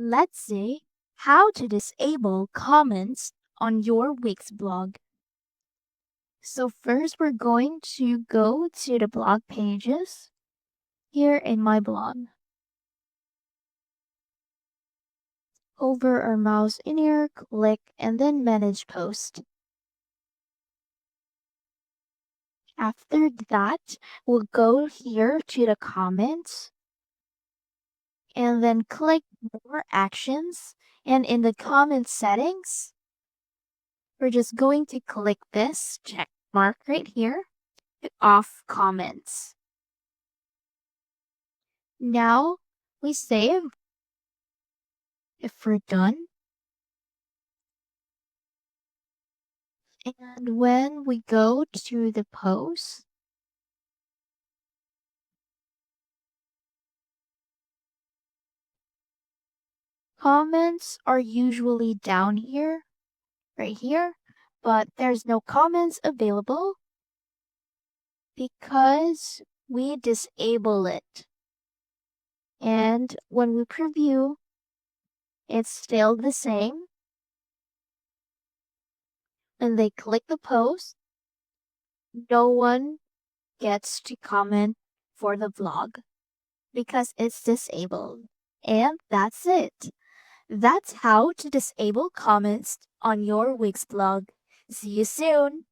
Let's see how to disable comments on your Wix blog. So first we're going to go to the blog pages here in my blog. Hover our mouse in here, click, and then manage post. After that, we'll go here to the comments and then click more actions. And in the comment settings, we're just going to click this check mark right here to off comments. Now we save. If we're done, and when we go to the post, comments are usually down here, right here, but there's no comments available because we disable it. And when we preview, it's still the same. When they click the post, no one gets to comment for the vlog because it's disabled. And that's it. That's how to disable comments on your Wix blog. See you soon!